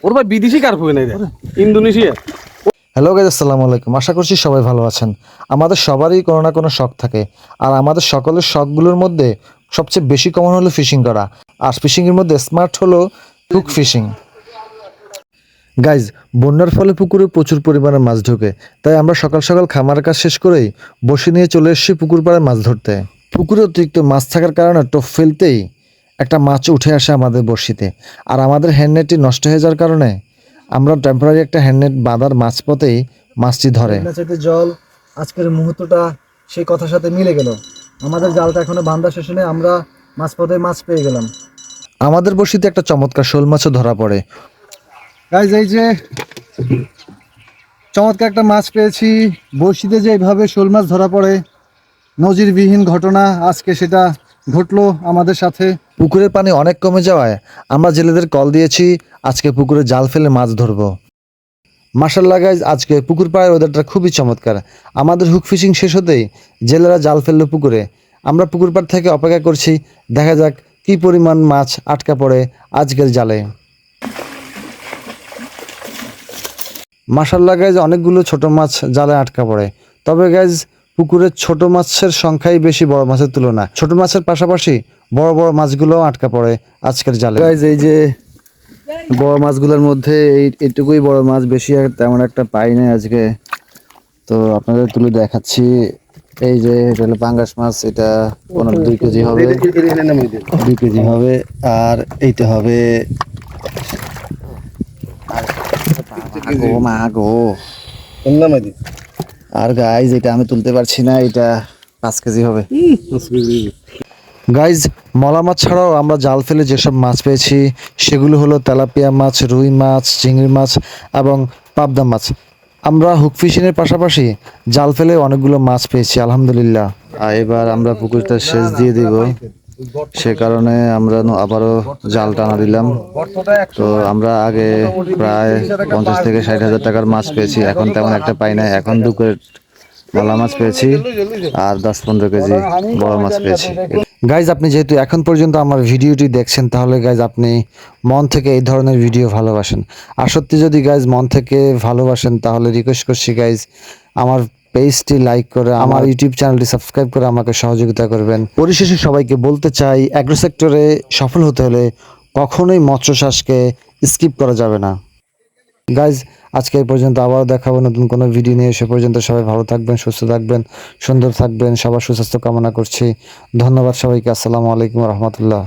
ওর ভাই বিদেশি কার্প হয় না ইন্দোনেশিয়া। হ্যালো গাইজ, আসসালামু আলাইকুম। আশা করছি সবাই ভালো আছেন। আমাদের সবারই কোনো না কোনো শখ থাকে, আর আমাদের সকলের শখগুলোর মধ্যে সবচেয়ে বেশি কমন হলো ফিশিং করা। আর ফিশিংয়ের মধ্যে স্মার্ট হলো হুক ফিশিং। গাইজ, বন্যার ফলে পুকুরে প্রচুর পরিমাণে মাছ ঢোকে, তাই আমরা সকাল সকাল খামারের কাজ শেষ করেই বসে নিয়ে চলে এসেছি পুকুর পাড়ে মাছ ধরতে। পুকুরে অতিরিক্ত মাছ থাকার কারণে টোপ ফেলতেই একটা মাছ উঠে আসে আমাদের বড়শিতে, আর আমাদের হ্যান্ডনেটটি নষ্ট হয়ে যাওয়ার কারণে আমরা টেম্পোরারি একটা হ্যান্ডনেট বাঁধার মাঝপথেই মাছটি ধরে। চাইতে জল আজকের মুহূর্তটা সেই কথার সাথে মিলে গেল। আমাদের জালটা এখনো বান্ধা শেষ নেই, আমরা মাঝপথে মাছ পেয়ে গেলাম। আমাদের বড়শিতে একটা চমৎকার শোল মাছও ধরা পড়ে। গাইজ, এই যে চমৎকার একটা মাছ পেয়েছি। বড়শিতে যে এইভাবে শোল মাছ ধরা পড়ে, নজিরবিহীন ঘটনা আজকে সেটা ঘটলো আমাদের সাথে। পুকুরের পানি অনেক কমে যাওয়ায় আমরা জেলেদের কল দিয়েছি আজকে পুকুরে জাল ফেলে মাছ ধরবো। মাশাআল্লাহ গাইজ, আজকে পুকুর পাড়ের ওয়েদারটা খুবই চমৎকার। আমাদের হুক ফিশিং শেষ হতেই জেলেরা জাল ফেললো পুকুরে। আমরা পুকুর পাড় থেকে অপেক্ষা করছি, দেখা যাক কি পরিমাণ মাছ আটকা পড়ে আজকের জালে। মাশাআল্লাহ গাইজ, অনেকগুলো ছোট মাছ জালে আটকা পড়ে। তবে গাইজ, পুকুরের ছোট মাছের সংখ্যাই বেশি বড় মাছের তুলনা। ছোট মাছের পাশাপাশি বড় বড় মাছগুলোও আটকা পড়ে আজকের জালে। গাইজ, এই যে বড় মাছগুলোর মধ্যে এইটুকুই বড় মাছ, বেশি আর তেমন একটা পাই নাই আজকে। তো আপনাদের তুলে দেখাচ্ছি। এই যে এটা হলো পাঙ্গাস মাছ, এটা 2 কেজি হবে, 2 কেজি হবে। আর এইটা হবে মা গো। আর গাইজ, এটা আমি তুলতে পারছি না, এটা 5 কেজি হবে। গাইজ, মলা মাছ ছাড়াও আমরা জাল ফেলে যেসব মাছ পেয়েছি সেগুলো হলো তেলাপিয়া মাছ, রুই মাছ, চিংড়ি মাছ এবং পাবদা মাছ। আমরা হুক ফিশিংয়ের পাশাপাশি জাল ফেলে অনেকগুলো মাছ পেয়েছি আলহামদুলিল্লাহ। আর এবার আমরা পুকুরটা সেচ দিয়ে দিব, সে কারণে আমরা আবারও জাল টানা দিলাম। তো আমরা আগে প্রায় 50 থেকে 60 হাজার টাকার মাছ পেয়েছি, এখন তেমন একটা পাই না। এখন 2 ক্রেট মলা মাছ পেয়েছি আর 10-15 কেজি বড় মাছ পেয়েছি। গাইজ, আপনি যেহেতু এখন পর্যন্ত আমার ভিডিওটি দেখছেন, তাহলে গাইজ আপনি মন থেকে এই ধরনের ভিডিও ভালোবাসেন। আর সত্যি যদি গাইজ মন থেকে ভালোবাসেন, তাহলে রিকোয়েস্ট করছি গাইজ, আমার পেজটি লাইক করে আমার ইউটিউব চ্যানেলটি সাবস্ক্রাইব করে আমাকে সহযোগিতা করবেন। পরিশেষে সবাইকে বলতে চাই, অ্যাগ্রো সেক্টরে সফল হতে হলে কখনোই মৎস্য চাষকে স্কিপ করা যাবে না। গাইজ, আজকে এই পর্যন্ত, আবারও দেখাবো নতুন কোনো ভিডিও নিয়ে। সে পর্যন্ত সবাই ভালো থাকবেন, সুস্থ থাকবেন, সুন্দর থাকবেন। সবার সুস্বাস্থ্য কামনা করছি। ধন্যবাদ সবাইকে। আসসালামু আলাইকুম রহমতুল্লাহ।